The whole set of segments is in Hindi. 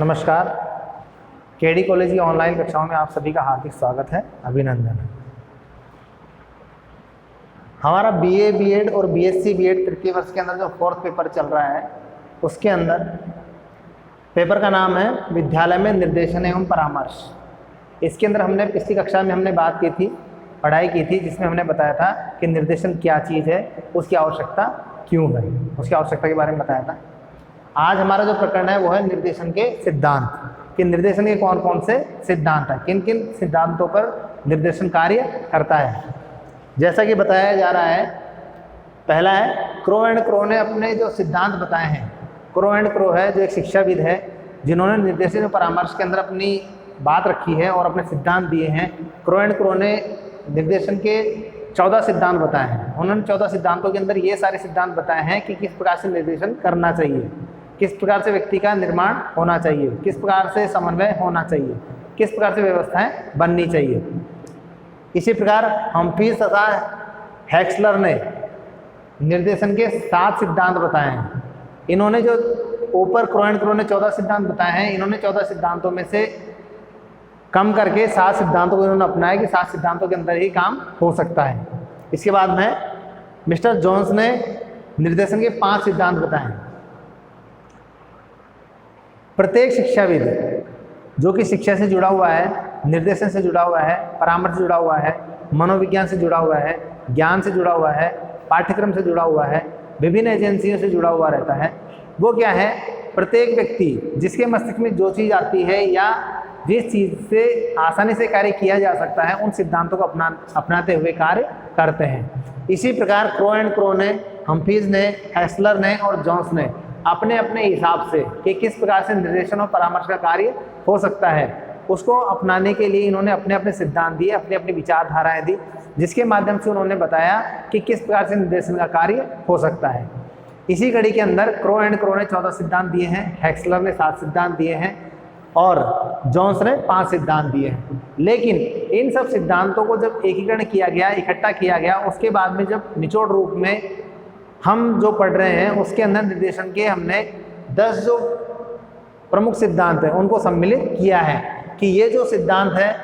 नमस्कार। केडी कॉलेज की ऑनलाइन कक्षाओं में आप सभी का हार्दिक स्वागत है, अभिनंदन। हमारा बीए, बीएड और बीएससी बीएड तृतीय वर्ष के अंदर जो फोर्थ पेपर चल रहा है, उसके अंदर पेपर का नाम है विद्यालय में निर्देशन एवं परामर्श। इसके अंदर हमने पिछली कक्षा में हमने बात की थी, पढ़ाई की थी, जिसमें हमने बताया था कि निर्देशन क्या चीज़ है, उसकी आवश्यकता क्यों है, उसकी आवश्यकता के बारे में बताया था। आज हमारा जो प्रकरण है वो है निर्देशन के सिद्धांत, कि निर्देशन के कौन कौन से सिद्धांत हैं, किन किन सिद्धांतों पर निर्देशन कार्य करता है। जैसा कि बताया जा रहा है, पहला है क्रो एंड क्रो ने अपने जो सिद्धांत बताए हैं। क्रो एंड क्रो है जो एक शिक्षाविद है, जिन्होंने निर्देशन और परामर्श के अंदर अपनी बात रखी है और अपने सिद्धांत दिए हैं। क्रो एंड क्रो ने निर्देशन के 14 सिद्धांत बताए हैं। उन्होंने 14 सिद्धांतों के अंदर ये सारे सिद्धांत बताए हैं कि किस प्रकार से निर्देशन करना चाहिए, किस प्रकार से व्यक्ति का निर्माण होना चाहिए, किस प्रकार से समन्वय होना चाहिए, किस प्रकार से व्यवस्थाएं बननी चाहिए। इसी प्रकार हम्फ्रीज तथा हैक्सलर ने निर्देशन के 7 सिद्धांत बताए हैं। इन्होंने जो ऊपर क्रो एंड क्रो ने 14 सिद्धांत बताए हैं, इन्होंने 14 सिद्धांतों में से कम करके 7 सिद्धांतों को इन्होंने अपनाया कि 7 सिद्धांतों के अंदर ही काम हो सकता है। इसके बाद में मिस्टर जोन्स ने निर्देशन के 5 सिद्धांत बताए हैं। प्रत्येक शिक्षाविद जो कि शिक्षा से जुड़ा हुआ है, निर्देशन से जुड़ा हुआ है, परामर्श से जुड़ा हुआ है, मनोविज्ञान से जुड़ा हुआ है, ज्ञान से जुड़ा हुआ है, पाठ्यक्रम से जुड़ा हुआ है, विभिन्न एजेंसियों से जुड़ा हुआ रहता है। वो क्या है, प्रत्येक व्यक्ति जिसके मस्तिष्क में जो चीज़ आती है या जिस चीज़ से आसानी से कार्य किया जा सकता है, उन सिद्धांतों को अपनाते हुए कार्य करते हैं। इसी प्रकार क्रो एंड क्रो ने, हम्फ्रीज ने, हैक्सलर ने और जोन्स ने अपने अपने हिसाब से कि किस प्रकार से निर्देशन और परामर्श का कार्य हो सकता है, उसको अपनाने के लिए इन्होंने अपने अपने सिद्धांत दिए, अपनी अपनी विचारधाराएं दी, जिसके माध्यम से उन्होंने बताया कि किस प्रकार से निर्देशन का कार्य हो सकता है। इसी कड़ी के अंदर क्रो एंड क्रो ने 14 सिद्धांत दिए हैं, हैक्सलर ने 7 सिद्धांत दिए हैं और जोन्स ने 5 सिद्धांत दिए हैं। लेकिन इन सब सिद्धांतों को जब एकीकरण किया गया, इकट्ठा किया गया, उसके बाद में जब निचोड़ रूप में हम जो पढ़ रहे हैं, उसके अंदर निर्देशन के हमने 10 जो प्रमुख सिद्धांत हैं उनको सम्मिलित किया है कि ये जो सिद्धांत है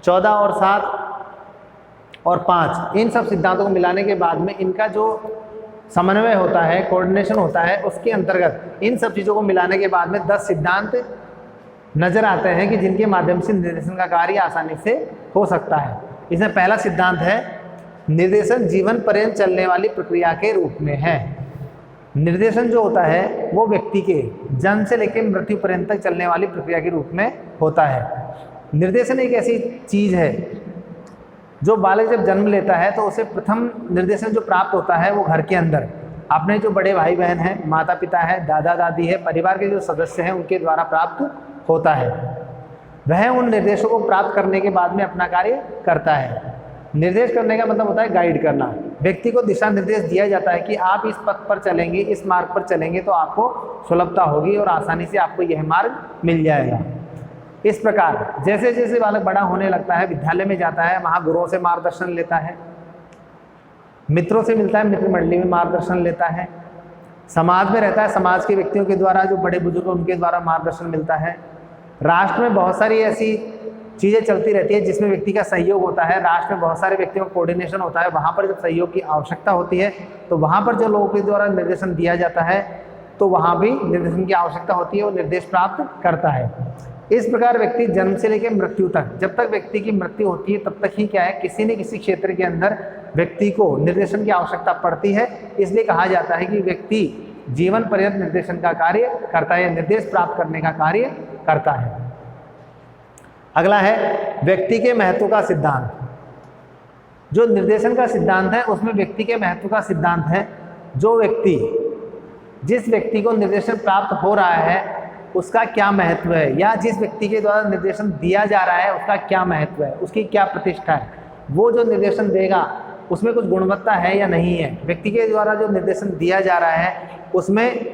14 और 7 और 5, इन सब सिद्धांतों को मिलाने के बाद में इनका जो समन्वय होता है, कोऑर्डिनेशन होता है, उसके अंतर्गत इन सब चीज़ों को मिलाने के बाद में 10 सिद्धांत नजर आते हैं कि जिनके माध्यम से निर्देशन का कार्य आसानी से हो सकता है। इसमें पहला सिद्धांत है निर्देशन जीवन पर्यंत चलने वाली प्रक्रिया के रूप में है। निर्देशन जो होता है वो व्यक्ति के जन्म से लेकर मृत्यु पर्यंत तक चलने वाली प्रक्रिया के रूप में होता है। निर्देशन एक ऐसी चीज़ है जो बालक जब जन्म लेता है तो उसे प्रथम निर्देशन जो प्राप्त होता है वो घर के अंदर अपने जो बड़े भाई बहन हैं, माता पिता है, दादा दादी है, परिवार के जो सदस्य हैं, उनके द्वारा प्राप्त होता है। वह उन निर्देशों को प्राप्त करने के बाद में अपना कार्य करता है। निर्देश करने का मतलब होता है गाइड करना। व्यक्ति को दिशा निर्देश दिया जाता है कि आप इस पथ पर चलेंगे, इस मार्ग पर चलेंगे तो आपको सुलभता होगी और आसानी से आपको यह मार्ग मिल जाएगा। इस प्रकार जैसे जैसे बालक बड़ा होने लगता है, विद्यालय में जाता है, वहाँ गुरुओं से मार्गदर्शन लेता है, मित्रों से मिलता है, मित्र मंडली में मार्गदर्शन लेता है, समाज में रहता है, समाज के व्यक्तियों के द्वारा जो बड़े बुजुर्ग उनके द्वारा मार्गदर्शन मिलता है। राष्ट्र में बहुत सारी ऐसी चीज़ें चलती रहती है जिसमें व्यक्ति का सहयोग होता है। राष्ट्र में बहुत सारे व्यक्तियों का कोऑर्डिनेशन होता है। वहाँ पर जब सहयोग की आवश्यकता होती है तो वहाँ पर जो लोगों के द्वारा निर्देशन दिया जाता है तो वहाँ भी निर्देशन की आवश्यकता होती है और निर्देश प्राप्त करता है। इस प्रकार व्यक्ति जन्म से लेकर मृत्यु तक, जब तक व्यक्ति की मृत्यु होती है तब तक ही क्या है, किसी न किसी क्षेत्र के अंदर व्यक्ति को निर्देशन की आवश्यकता पड़ती है। इसलिए कहा जाता है कि व्यक्ति जीवन पर्यंत निर्देशन का कार्य करता है, निर्देश प्राप्त करने का कार्य करता है। अगला है व्यक्ति के महत्व का सिद्धांत। जो निर्देशन का सिद्धांत है उसमें व्यक्ति के महत्व का सिद्धांत है। जो व्यक्ति, जिस व्यक्ति को निर्देशन प्राप्त हो रहा है उसका क्या महत्व है, या जिस व्यक्ति के द्वारा निर्देशन दिया जा रहा है उसका क्या महत्व है, उसकी क्या प्रतिष्ठा है, वो जो निर्देशन देगा उसमें कुछ गुणवत्ता है या नहीं है, व्यक्ति के द्वारा जो निर्देशन दिया जा रहा है उसमें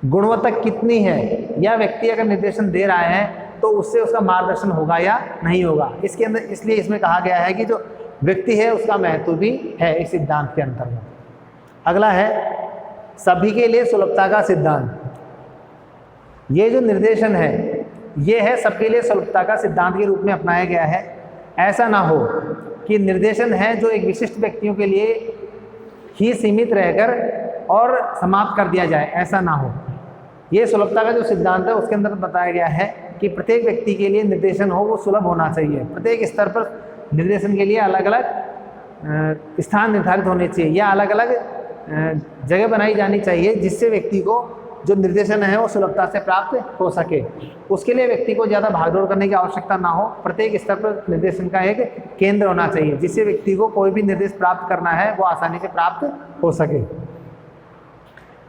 गुणवत्ता कितनी है, या व्यक्ति अगर निर्देशन दे रहा है तो उससे उसका मार्गदर्शन होगा या नहीं होगा। इसके अंदर इसलिए इसमें कहा गया है कि जो व्यक्ति है उसका महत्व भी है इस सिद्धांत के अंतर्गत। अगला है सभी के लिए सुलभता का सिद्धांत। ये जो निर्देशन है ये है सबके लिए सुलभता का सिद्धांत के रूप में अपनाया गया है। ऐसा ना हो कि निर्देशन है जो एक विशिष्ट व्यक्तियों के लिए ही सीमित रहकर और समाप्त कर दिया जाए, ऐसा ना हो। ये सुलभता का जो सिद्धांत है उसके अंदर बताया गया है कि प्रत्येक व्यक्ति के लिए निर्देशन हो वो सुलभ होना चाहिए। प्रत्येक स्तर पर निर्देशन के लिए अलग अलग स्थान निर्धारित होने चाहिए या अलग अलग जगह बनाई जानी चाहिए जिससे व्यक्ति को जो निर्देशन है वो सुलभता से प्राप्त हो सके। उसके लिए व्यक्ति को ज़्यादा भागदौड़ करने की आवश्यकता ना हो। प्रत्येक स्तर पर निर्देशन का एक केंद्र होना चाहिए जिससे व्यक्ति को कोई भी निर्देश प्राप्त करना है वो आसानी से प्राप्त हो सके।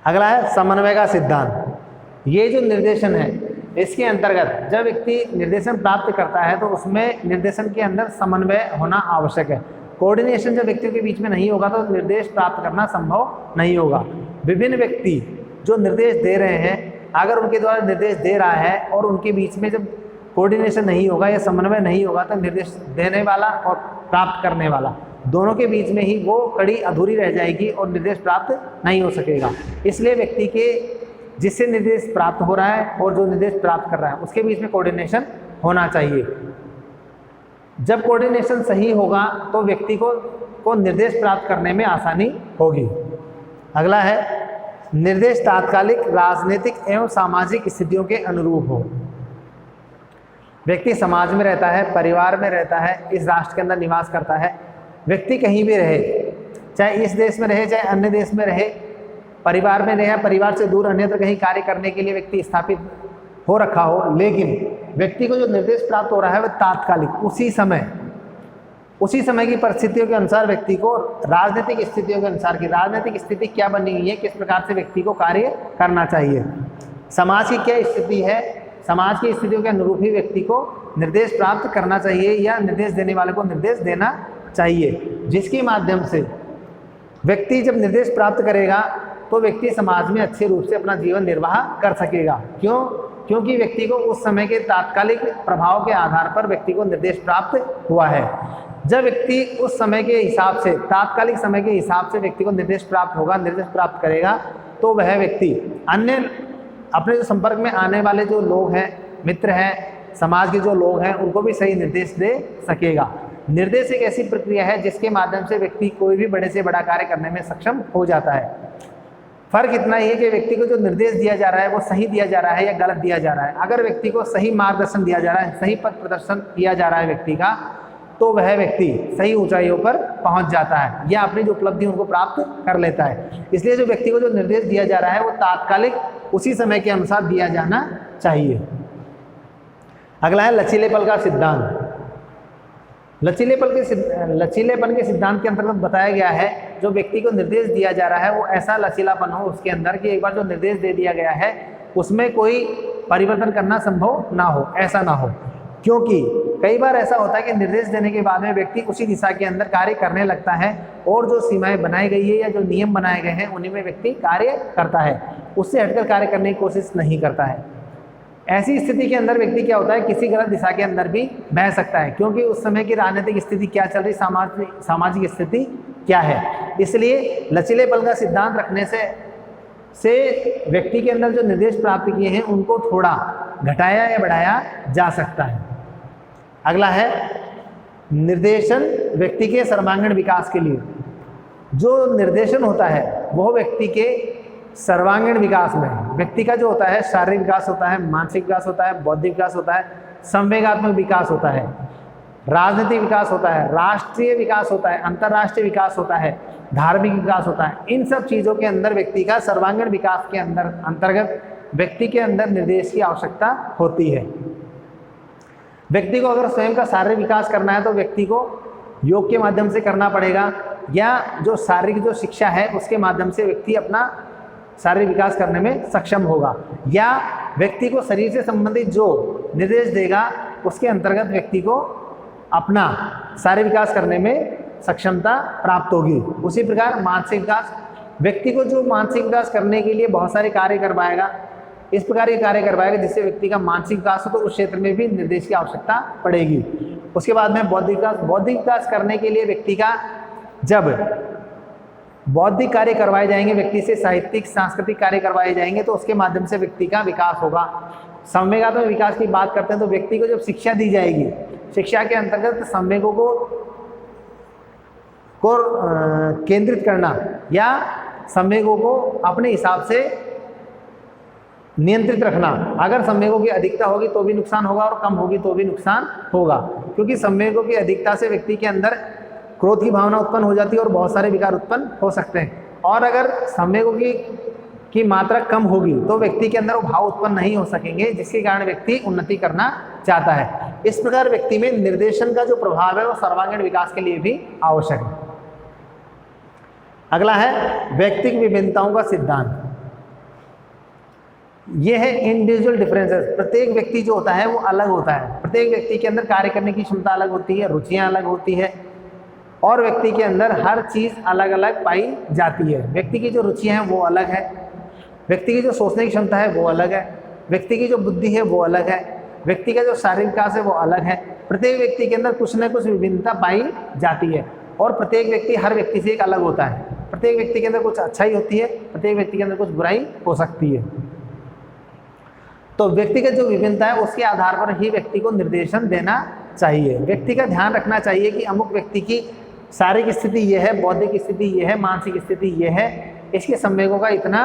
अगला है समन्वय का सिद्धांत। ये जो निर्देशन है इसके अंतर्गत जब व्यक्ति निर्देशन प्राप्त करता है तो उसमें निर्देशन के अंदर समन्वय होना आवश्यक है। कोऑर्डिनेशन जब व्यक्तियों के बीच में नहीं होगा तो निर्देश प्राप्त करना संभव नहीं होगा। विभिन्न व्यक्ति जो निर्देश दे रहे हैं अगर उनके द्वारा निर्देश दे रहा है और उनके बीच में जब कोऑर्डिनेशन नहीं होगा या समन्वय नहीं होगा तो निर्देश देने वाला और प्राप्त करने वाला दोनों के बीच में ही वो कड़ी अधूरी रह जाएगी और निर्देश प्राप्त नहीं हो सकेगा। इसलिए व्यक्ति के जिससे निर्देश प्राप्त हो रहा है और जो निर्देश प्राप्त कर रहा है उसके बीच में कोऑर्डिनेशन होना चाहिए। जब कोऑर्डिनेशन सही होगा तो व्यक्ति को निर्देश प्राप्त करने में आसानी होगी। अगला है निर्देश तात्कालिक राजनीतिक एवं सामाजिक स्थितियों के अनुरूप हो। व्यक्ति समाज में रहता है, परिवार में रहता है, इस राष्ट्र के अंदर निवास करता है। व्यक्ति कहीं भी रहे, चाहे इस देश में रहे चाहे अन्य देश में रहे, परिवार में रहे, परिवार से दूर अन्यत्र कहीं कार्य करने के लिए व्यक्ति स्थापित हो रखा हो, लेकिन व्यक्ति को जो निर्देश प्राप्त हो रहा है वह तात्कालिक उसी समय की परिस्थितियों के अनुसार व्यक्ति को राजनीतिक स्थितियों के अनुसार की राजनीतिक स्थिति क्या बनी हुई है, किस प्रकार से व्यक्ति को कार्य करना चाहिए, समाज की क्या स्थिति है, समाज की स्थितियों के अनुरूप ही व्यक्ति को निर्देश प्राप्त करना चाहिए या निर्देश देने वाले को निर्देश देना चाहिए। जिसके माध्यम से व्यक्ति जब निर्देश प्राप्त करेगा तो व्यक्ति समाज में अच्छे रूप से अपना जीवन निर्वाह कर सकेगा। क्योंकि व्यक्ति को उस समय के तात्कालिक प्रभाव के आधार पर व्यक्ति को निर्देश प्राप्त हुआ है। जब व्यक्ति उस समय के हिसाब से तात्कालिक समय के हिसाब से व्यक्ति को निर्देश प्राप्त होगा, निर्देश प्राप्त करेगा तो वह व्यक्ति अन्य अपने जो संपर्क में आने वाले जो लोग हैं, मित्र हैं, समाज के जो लोग हैं उनको भी सही निर्देश दे सकेगा। निर्देश एक ऐसी प्रक्रिया है जिसके माध्यम से व्यक्ति कोई भी बड़े से बड़ा कार्य करने में सक्षम हो जाता है। फर्क इतना ही है कि व्यक्ति को जो निर्देश दिया जा रहा है वो सही दिया जा रहा है या गलत दिया जा रहा है। अगर व्यक्ति को सही मार्गदर्शन दिया जा रहा है, सही पथ प्रदर्शन किया जा रहा है व्यक्ति का, तो वह व्यक्ति सही ऊंचाइयों पर पहुंच जाता है या अपनी जो उपलब्धि उनको प्राप्त कर लेता है। इसलिए जो व्यक्ति को जो निर्देश दिया जा रहा है वो तात्कालिक उसी समय के अनुसार दिया जाना चाहिए। अगला है लचीलेपन का सिद्धांत। लचीलेपन के सिद्धांत के अंतर्गत बताया गया है जो व्यक्ति को निर्देश दिया जा रहा है वो ऐसा लचीलापन हो उसके अंदर कि एक बार जो निर्देश दे दिया गया है उसमें कोई परिवर्तन करना संभव ना हो, ऐसा ना हो। क्योंकि कई बार ऐसा होता है कि निर्देश देने के बाद में व्यक्ति उसी दिशा के अंदर कार्य करने लगता है और जो सीमाएं बनाई गई है या जो नियम बनाए गए हैं उन्हीं में व्यक्ति कार्य करता है, उससे हटकर कार्य करने की कोशिश नहीं करता है। ऐसी स्थिति के अंदर व्यक्ति क्या होता है, किसी गलत दिशा के अंदर भी बह सकता है, क्योंकि उस समय की राजनीतिक स्थिति क्या चल रही, सामाजिक स्थिति क्या है। इसलिए लचीलेपन का सिद्धांत रखने से व्यक्ति के अंदर जो निर्देश प्राप्त किए हैं उनको थोड़ा घटाया या बढ़ाया जा सकता है। अगला है निर्देशन व्यक्ति के सर्वांगीण विकास के लिए। जो निर्देशन होता है वह व्यक्ति के सर्वांगीण विकास में व्यक्ति का जो होता है शारीरिक विकास होता है, मानसिक विकास होता है, बौद्धिक विकास होता है, संवेगात्मक विकास होता है, राजनीतिक विकास होता है, राष्ट्रीय विकास होता है, अंतर्राष्ट्रीय विकास होता है, धार्मिक विकास होता है। इन सब चीज़ों के अंदर व्यक्ति का सर्वांगीण विकास के अंतर्गत व्यक्ति के अंदर निर्देश की आवश्यकता होती है। व्यक्ति को अगर स्वयं का शारीरिक विकास करना है तो व्यक्ति को योग के माध्यम से करना पड़ेगा या जो शारीरिक जो शिक्षा है उसके माध्यम से व्यक्ति अपना शारीरिक विकास करने में सक्षम होगा, या व्यक्ति को शरीर से संबंधित जो निर्देश देगा उसके अंतर्गत व्यक्ति को अपना शारीरिक विकास करने में सक्षमता प्राप्त होगी। उसी प्रकार मानसिक विकास, व्यक्ति को जो मानसिक विकास करने के लिए बहुत सारे कार्य करवाएगा, इस प्रकार के कार्य करवाएगा जिससे व्यक्ति का मानसिक विकास हो, तो उस क्षेत्र में भी निर्देश की आवश्यकता पड़ेगी। उसके बाद में बौद्धिक विकास करने के लिए व्यक्ति का जब बौद्धिक कार्य करवाए जाएंगे व्यक्ति से, साहित्यिक सांस्कृतिक कार्य करवाए जाएंगे, तो उसके माध्यम से व्यक्ति का विकास होगा। संवेगात्मक विकास की बात करते हैं तो व्यक्ति को जब शिक्षा दी जाएगी, शिक्षा के अंतर्गत संवेगों को केंद्रित करना या संवेगों को अपने हिसाब से नियंत्रित रखना। अगर संवेगों की अधिकता होगी तो भी नुकसान होगा और कम होगी तो भी नुकसान होगा, क्योंकि संवेगों की अधिकता से व्यक्ति के अंदर क्रोध की भावना उत्पन्न हो जाती है और बहुत सारे विकार उत्पन्न हो सकते हैं। और अगर संवेगों की मात्रा कम होगी तो व्यक्ति के अंदर वो भाव उत्पन्न नहीं हो सकेंगे, जिसके कारण व्यक्ति उन्नति करना चाहता है। इस प्रकार व्यक्ति में निर्देशन का जो प्रभाव है वो सर्वांगीण विकास के लिए भी आवश्यक है। अगला है व्यक्तिगत विभिन्नताओं का सिद्धांत। ये है इंडिविजुअल डिफरेंसेस। प्रत्येक व्यक्ति जो होता है वो अलग होता है। प्रत्येक व्यक्ति के अंदर कार्य करने की क्षमता अलग होती है, रुचियां अलग होती है और व्यक्ति के अंदर हर चीज़ अलग अलग पाई जाती है। व्यक्ति की जो रुचियां हैं वो अलग है, व्यक्ति की जो सोचने की क्षमता है वो अलग है, व्यक्ति की जो बुद्धि है वो अलग है, व्यक्ति का जो शारीरिक विकास है वो अलग है। प्रत्येक व्यक्ति के अंदर कुछ न कुछ विभिन्नता पाई जाती है और प्रत्येक व्यक्ति हर व्यक्ति से एक अलग होता है। प्रत्येक व्यक्ति के अंदर कुछ अच्छाई होती है, प्रत्येक व्यक्ति के अंदर कुछ बुराई हो सकती है। तो व्यक्तिगत जो विभिन्नता है उसके आधार पर ही व्यक्ति को निर्देशन देना चाहिए। व्यक्ति का ध्यान रखना चाहिए कि अमुक व्यक्ति की शारीरिक स्थिति ये है, बौद्धिक स्थिति ये है, मानसिक स्थिति ये है, इसके संवेगों का इतना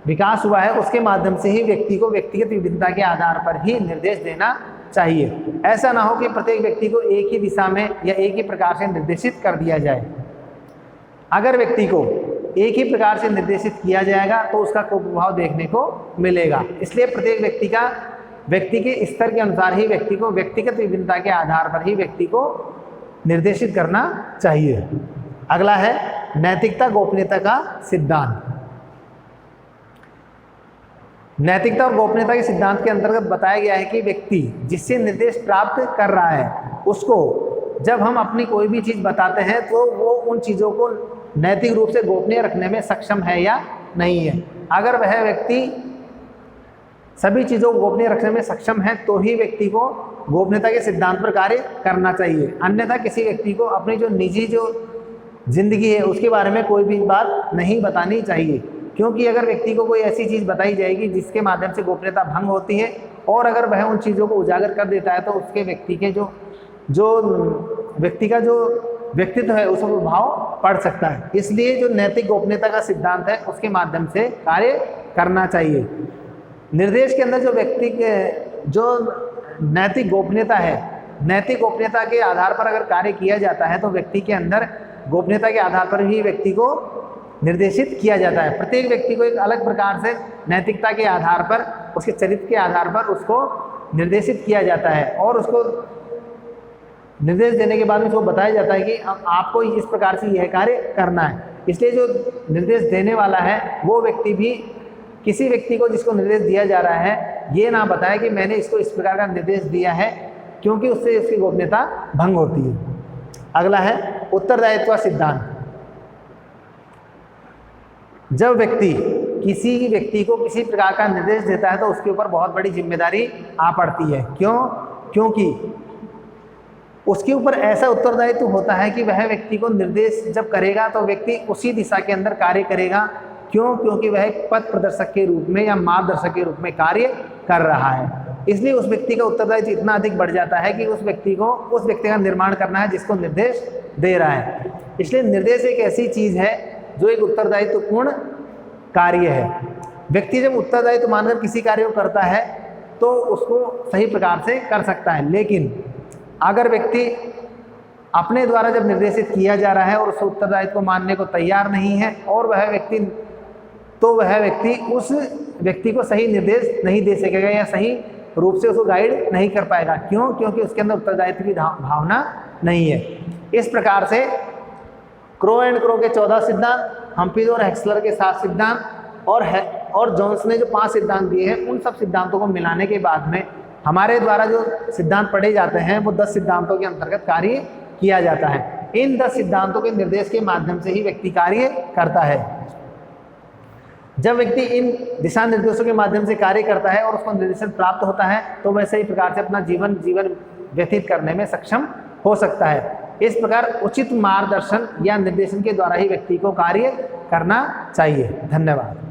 विकास हुआ है, उसके माध्यम से ही व्यक्ति को व्यक्तिगत विभिन्नता के आधार पर ही निर्देश देना चाहिए। ऐसा ना हो कि प्रत्येक व्यक्ति को एक ही दिशा में या एक ही प्रकार से निर्देशित कर दिया जाए। अगर व्यक्ति को एक ही प्रकार से निर्देशित किया जाएगा तो उसका कुप्रभाव देखने को मिलेगा। इसलिए प्रत्येक व्यक्ति के स्तर के अनुसार ही व्यक्ति को व्यक्तिगत विभिन्नता के आधार पर ही व्यक्ति को निर्देशित करना चाहिए। अगला है नैतिकता गोपनीयता का सिद्धांत। नैतिकता और गोपनीयता के सिद्धांत के अंतर्गत बताया गया है कि व्यक्ति जिससे निर्देश प्राप्त कर रहा है उसको जब हम अपनी कोई भी चीज़ बताते हैं तो वो उन चीज़ों को नैतिक रूप से गोपनीय रखने में सक्षम है या नहीं है। अगर वह व्यक्ति सभी चीज़ों को गोपनीय रखने में सक्षम है तो ही व्यक्ति को गोपनीयता के सिद्धांत पर कार्य करना चाहिए। अन्यथा किसी व्यक्ति को अपनी जो निजी जो जिंदगी है उसके बारे में कोई भी बात नहीं बतानी चाहिए, क्योंकि अगर व्यक्ति को कोई ऐसी चीज़ बताई जाएगी जिसके माध्यम से गोपनीयता भंग होती है और अगर वह उन चीज़ों को उजागर कर देता है तो उसके व्यक्ति के व्यक्ति का जो व्यक्तित्व है उस पर प्रभाव पड़ सकता है। इसलिए जो नैतिक गोपनीयता का सिद्धांत है उसके माध्यम से कार्य करना चाहिए। निर्देश के अंदर जो व्यक्ति के जो नैतिक गोपनीयता है, नैतिक गोपनीयता के आधार पर अगर कार्य किया जाता है तो व्यक्ति के अंदर गोपनीयता के आधार पर ही व्यक्ति को निर्देशित किया जाता है। प्रत्येक व्यक्ति को एक अलग प्रकार से नैतिकता के आधार पर, उसके चरित्र के आधार पर उसको निर्देशित किया जाता है और उसको निर्देश देने के बाद में उसको बताया जाता है कि आपको इस प्रकार से यह कार्य करना है। इसलिए जो निर्देश देने वाला है वो व्यक्ति भी किसी व्यक्ति को जिसको निर्देश दिया जा रहा है ये ना बताए कि मैंने इसको इस प्रकार का निर्देश दिया है, क्योंकि उससे इसकी गोपनीयता भंग होती है। अगला है उत्तरदायित्व का सिद्धांत। जब व्यक्ति किसी व्यक्ति को किसी प्रकार का निर्देश देता है तो उसके ऊपर बहुत बड़ी जिम्मेदारी आ पड़ती है। क्योंकि उसके ऊपर ऐसा उत्तरदायित्व होता है कि वह व्यक्ति को निर्देश जब करेगा तो व्यक्ति उसी दिशा के अंदर कार्य करेगा। क्योंकि वह एक पथ प्रदर्शक के रूप में या मार्गदर्शक के रूप में कार्य कर रहा है। इसलिए उस व्यक्ति का उत्तरदायित्व इतना अधिक बढ़ जाता है कि उस व्यक्ति का निर्माण करना है जिसको निर्देश दे रहा है। इसलिए निर्देश एक ऐसी चीज़ है जो एक उत्तरदायित्वपूर्ण कार्य है। व्यक्ति जब उत्तरदायित्व मानकर किसी कार्य को करता है तो उसको सही प्रकार से कर सकता है, लेकिन अगर व्यक्ति अपने द्वारा जब निर्देशित किया जा रहा है और उस उत्तरदायित्व को मानने को तैयार नहीं है और वह व्यक्ति उस व्यक्ति को सही निर्देश नहीं दे सकेगा या सही रूप से उसको गाइड नहीं कर पाएगा। क्योंकि उसके अंदर उत्तरदायित्व की भावना नहीं है। इस प्रकार से क्रो एंड क्रो के 14 सिद्धांत, हम्पीज और हेक्सलर के 7 सिद्धांत और जोन्स ने जो 5 सिद्धांत दिए हैं, उन सब सिद्धांतों को मिलाने के बाद में हमारे द्वारा जो सिद्धांत पढ़े जाते हैं वो 10 सिद्धांतों के अंतर्गत कार्य किया जाता है। इन 10 सिद्धांतों के निर्देश के माध्यम से ही व्यक्ति कार्य करता है। जब व्यक्ति इन दिशा निर्देशों के माध्यम से कार्य करता है और उसको निर्देशन प्राप्त होता है तो वैसे ही प्रकार से अपना जीवन व्यतीत करने में सक्षम हो सकता है। इस प्रकार उचित मार्गदर्शन या निर्देशन के द्वारा ही व्यक्ति को कार्य करना चाहिए। धन्यवाद।